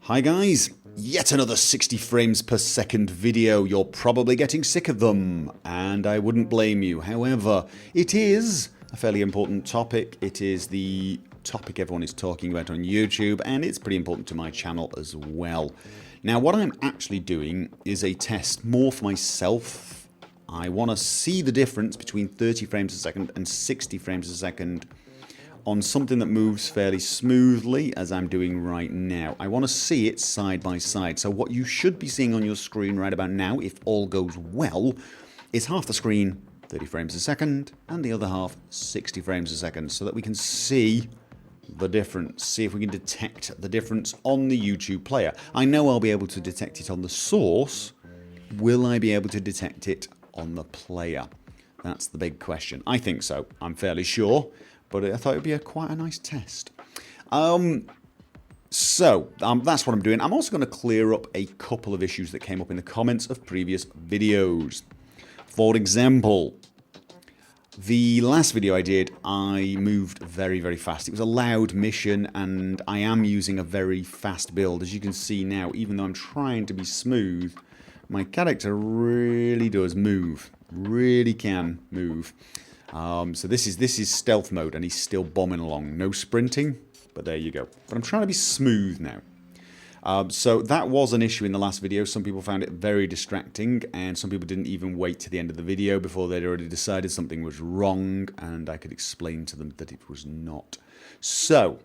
Hi guys, yet another 60 frames per second video. You're probably getting sick of them, and I wouldn't blame you. However, it is a fairly important topic. It is the topic everyone is talking about on YouTube, and it's pretty important to my channel as well. Now, what I'm actually doing is a test more for myself. I want to see the difference between 30 frames a second and 60 frames a second on something that moves fairly smoothly, as I'm doing right now. I want to see it side by side. So what you should be seeing on your screen right about now, if all goes well, is half the screen 30 frames a second and the other half 60 frames a second, so that we can see the difference, see if we can detect the difference on the YouTube player. I know I'll be able to detect it on the source. Will I be able to detect it on the player? That's the big question. I think so. I'm fairly sure. But I thought it would be quite a nice test. So that's what I'm doing. I'm also going to clear up a couple of issues that came up in the comments of previous videos. For example, the last video I did, I moved very, very fast. It was a loud mission, and I am using a very fast build. As you can see now, even though I'm trying to be smooth, my character really does move. Really can move. So this is stealth mode, and he's still bombing along. No sprinting, but there you go. But I'm trying to be smooth now. So that was an issue in the last video. Some people found it very distracting, and some people didn't even wait to the end of the video before they'd already decided something was wrong, and I could explain to them that it was not. So,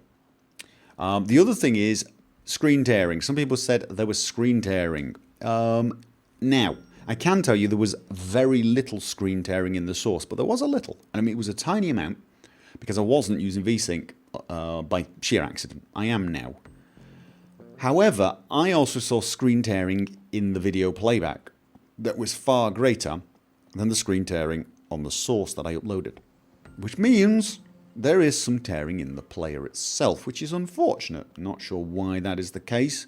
the other thing is screen tearing. Some people said there was screen tearing. Now, I can tell you there was very little screen tearing in the source, but there was a little. I mean, it was a tiny amount because I wasn't using VSync by sheer accident. I am now. However, I also saw screen tearing in the video playback that was far greater than the screen tearing on the source that I uploaded. Which means there is some tearing in the player itself, which is unfortunate. Not sure why that is the case,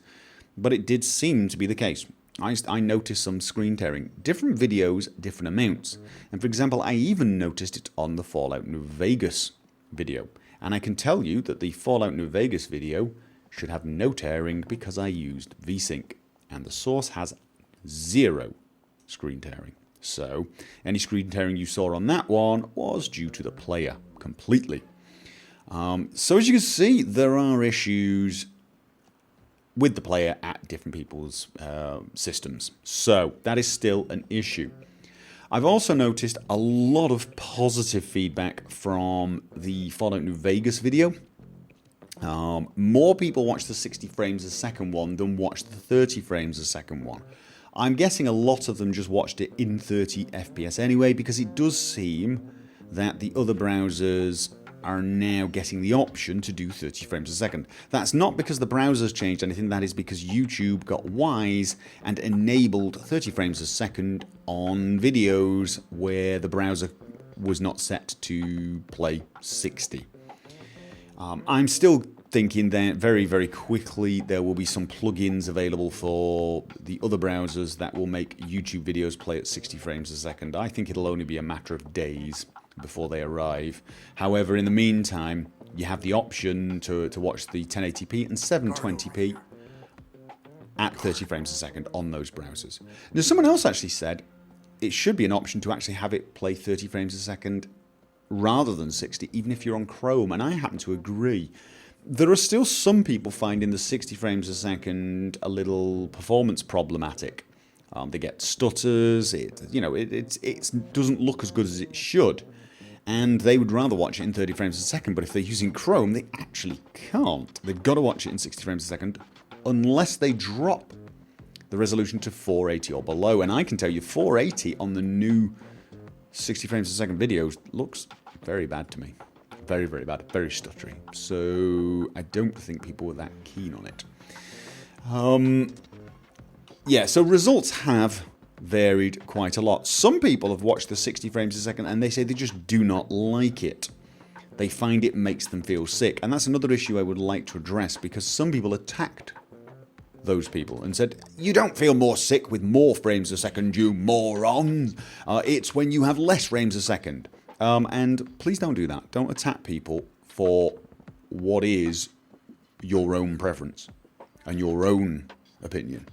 but it did seem to be the case. I noticed some screen tearing. Different videos, different amounts. And for example, I even noticed it on the Fallout New Vegas video. And I can tell you that the Fallout New Vegas video should have no tearing because I used VSync. And the source has 0 screen tearing. So, any screen tearing you saw on that one was due to the player completely. So as you can see, there are issues with the player at different people's systems. So that is still an issue. I've also noticed a lot of positive feedback from the Fallout New Vegas video. More people watch the 60 frames a second one than watch the 30 frames a second one. I'm guessing a lot of them just watched it in 30 FPS anyway, because it does seem that the other browsers are now getting the option to do 30 frames a second. That's not because the browser's changed anything, that is because YouTube got wise and enabled 30 frames a second on videos where the browser was not set to play 60. I'm still thinking that very, very quickly there will be some plugins available for the other browsers that will make YouTube videos play at 60 frames a second. I think it'll only be a matter of days before they arrive. However, in the meantime, you have the option to watch the 1080p and 720p at 30 frames a second on those browsers. Now, someone else actually said it should be an option to actually have it play 30 frames a second rather than 60, even if you're on Chrome, and I happen to agree. There are still some people finding the 60 frames a second a little performance problematic. They get stutters, it doesn't look as good as it should, and they would rather watch it in 30 frames a second, but if they're using Chrome, they actually can't. They've got to watch it in 60 frames a second unless they drop the resolution to 480 or below, and I can tell you 480 on the new 60 frames a second videos looks very bad to me. Very, very bad, very stuttery. So I don't think people were that keen on it. Yeah, so results have varied quite a lot. Some people have watched the 60 frames a second and they say they just do not like it. They find it makes them feel sick. And that's another issue I would like to address, because some people attacked those people and said, you don't feel more sick with more frames a second, you moron. It's when you have less frames a second. And please don't do that. Don't attack people for what is your own preference. and your own opinion.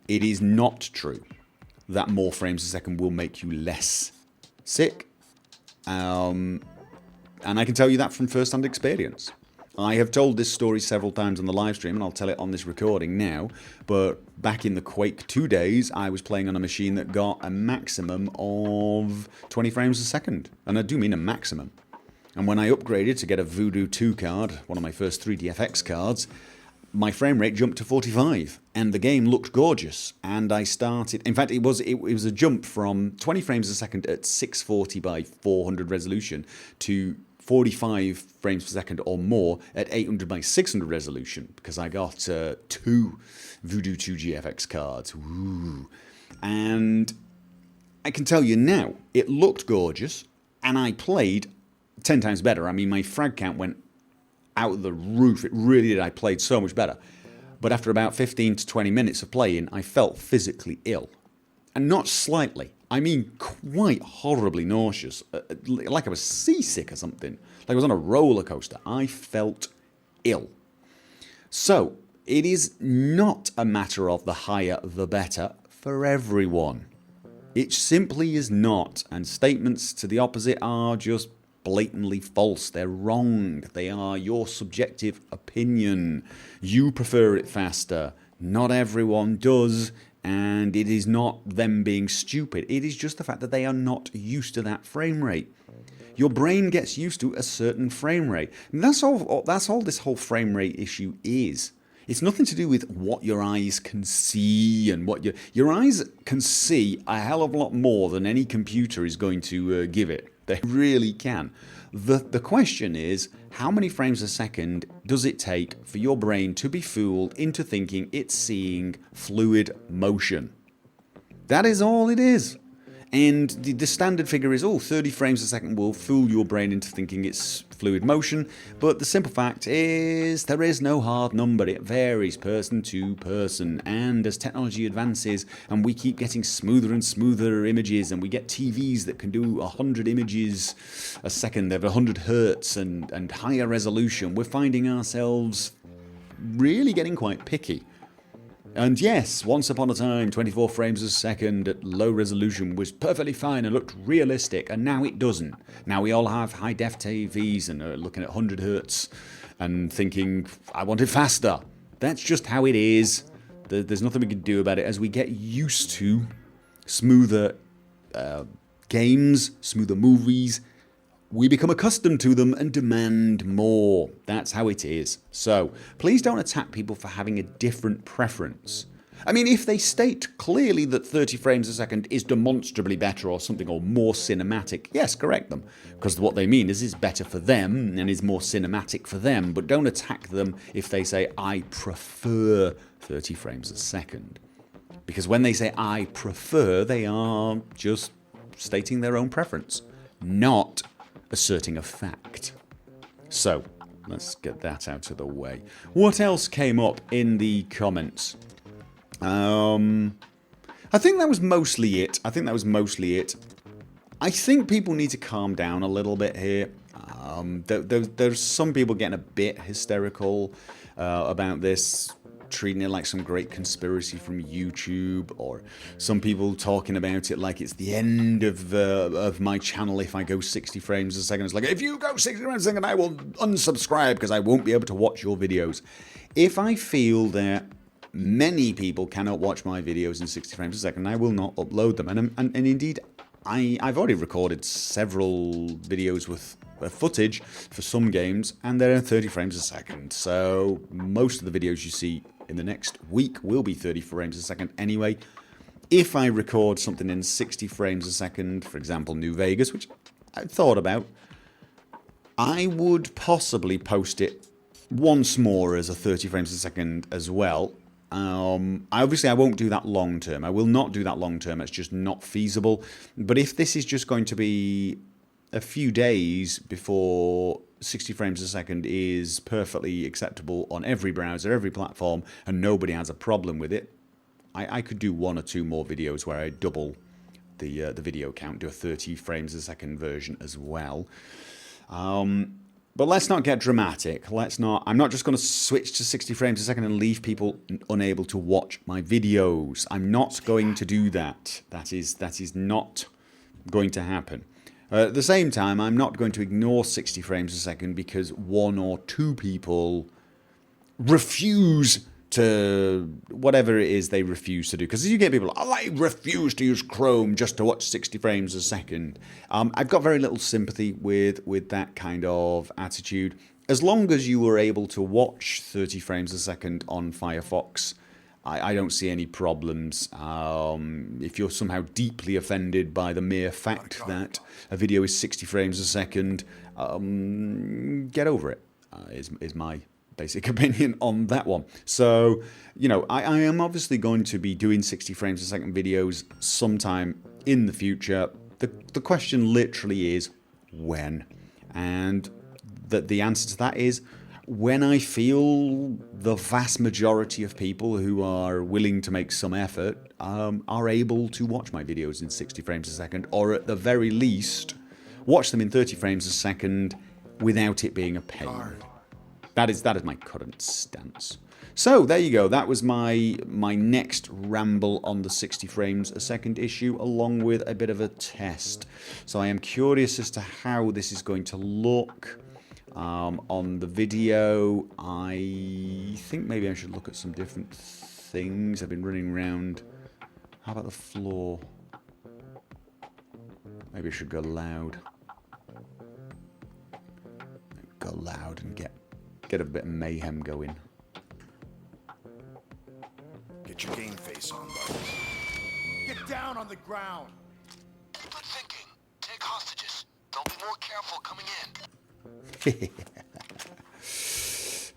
It is not true that more frames a second will make you less sick. And I can tell you that from first-hand experience. I have told this story several times on the live stream, and I'll tell it on this recording now, but back in the Quake 2 days, I was playing on a machine that got a maximum of 20 frames a second. And I do mean a maximum. And when I upgraded to get a Voodoo 2 card, one of my first 3DFX cards, my frame rate jumped to 45, and the game looked gorgeous. And I started, in fact, it was a jump from 20 frames a second at 640 by 400 resolution to 45 frames per second or more at 800 by 600 resolution, because I got 2 Voodoo 2 GFX cards. Ooh. And I can tell you now, it looked gorgeous, and I played 10 times better. I mean, my frag count went out of the roof. It really did. I played so much better. But after about 15 to 20 minutes of playing, I felt physically ill. And not slightly. I mean, quite horribly nauseous. Like I was seasick or something. Like I was on a roller coaster. I felt ill. So, it is not a matter of the higher the better for everyone. It simply is not. And statements to the opposite are just blatantly false. They're wrong. They are your subjective opinion. You prefer it faster. Not everyone does. And it is not them being stupid. It is just the fact that they are not used to that frame rate. Your brain gets used to a certain frame rate. And that's all this whole frame rate issue is. It's nothing to do with what your eyes can see and what your eyes can see a hell of a lot more than any computer is going to give it. They really can. The question is, how many frames a second does it take for your brain to be fooled into thinking it's seeing fluid motion? That is all it is. And the standard figure is, 30 frames a second will fool your brain into thinking it's fluid motion. But the simple fact is, there is no hard number. It varies person to person. And as technology advances and we keep getting smoother and smoother images, and we get TVs that can do 100 images a second, they're 100 hertz and higher resolution, we're finding ourselves really getting quite picky. And yes, once upon a time, 24 frames a second at low resolution was perfectly fine and looked realistic, and now it doesn't. Now we all have high-def TVs and are looking at 100 hertz and thinking, I want it faster. That's just how it is. There's nothing we can do about it. As we get used to smoother games, smoother movies, we become accustomed to them and demand more. That's how it is. So, please don't attack people for having a different preference. I mean, if they state clearly that 30 frames a second is demonstrably better or something, or more cinematic, yes, correct them. Because what they mean is it's better for them and is more cinematic for them. But don't attack them if they say, I prefer 30 frames a second. Because when they say, I prefer, they are just stating their own preference, not asserting a fact. So, let's get that out of the way. What else came up in the comments? I think that was mostly it. I think people need to calm down a little bit here. There's some people getting a bit hysterical about this, treating it like some great conspiracy from YouTube, or some people talking about it like it's the end of my channel if I go 60 frames a second. It's like, if you go 60 frames a second, I will unsubscribe because I won't be able to watch your videos. If I feel that many people cannot watch my videos in 60 frames a second, I will not upload them. And indeed, I've already recorded several videos with footage for some games, and they're 30 frames a second. So most of the videos you see in the next week will be 30 frames a second anyway. If I record something in 60 frames a second, for example, New Vegas, which I thought about, I would possibly post it once more as a 30 frames a second as well. Obviously, I won't do that long term. I will not do that long term. It's just not feasible. But if this is just going to be a few days before 60 frames a second is perfectly acceptable on every browser, every platform, and nobody has a problem with it, I could do 1 or 2 more videos where I double the video count, do a 30 frames a second version as well. But let's not get dramatic. I'm not just going to switch to 60 frames a second and leave people unable to watch my videos. I'm not going to do that. That is not going to happen. At the same time, I'm not going to ignore 60 frames a second because one or two people refuse to, whatever it is they refuse to do. Because you get people, I refuse to use Chrome just to watch 60 frames a second. I've got very little sympathy with that kind of attitude. As long as you were able to watch 30 frames a second on Firefox, I don't see any problems. If you're somehow deeply offended by the mere fact that a video is 60 frames a second, get over it, is my basic opinion on that one. So, you know, I am obviously going to be doing 60 frames a second videos sometime in the future. The question literally is when, and the answer to that is when I feel the vast majority of people who are willing to make some effort are able to watch my videos in 60 frames a second, or at the very least watch them in 30 frames a second without it being a pain. That is my current stance. So there you go. That was my next ramble on the 60 frames a second issue, along with a bit of a test. So I am curious as to how this is going to look on the video. I think maybe I should look at some different things. I've been running around. How about the floor? Maybe I should go loud. Go loud and get a bit of mayhem going. Get your game face on, buddy. Get down on the ground. Keep it thinking. Take hostages. They'll be more careful coming in.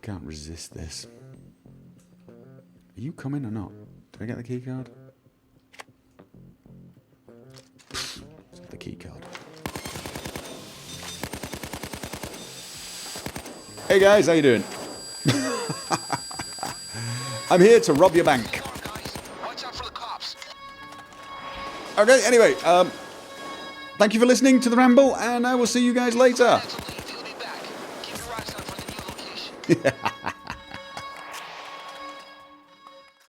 Can't resist this. Are you coming or not? Did I get the key card? Let's get the key card. Hey guys, how you doing? I'm here to rob your bank. Watch out for the cops. Okay, anyway, thank you for listening to the ramble, and I will see you guys later. He'll be back. Keep your eyes out for the new location.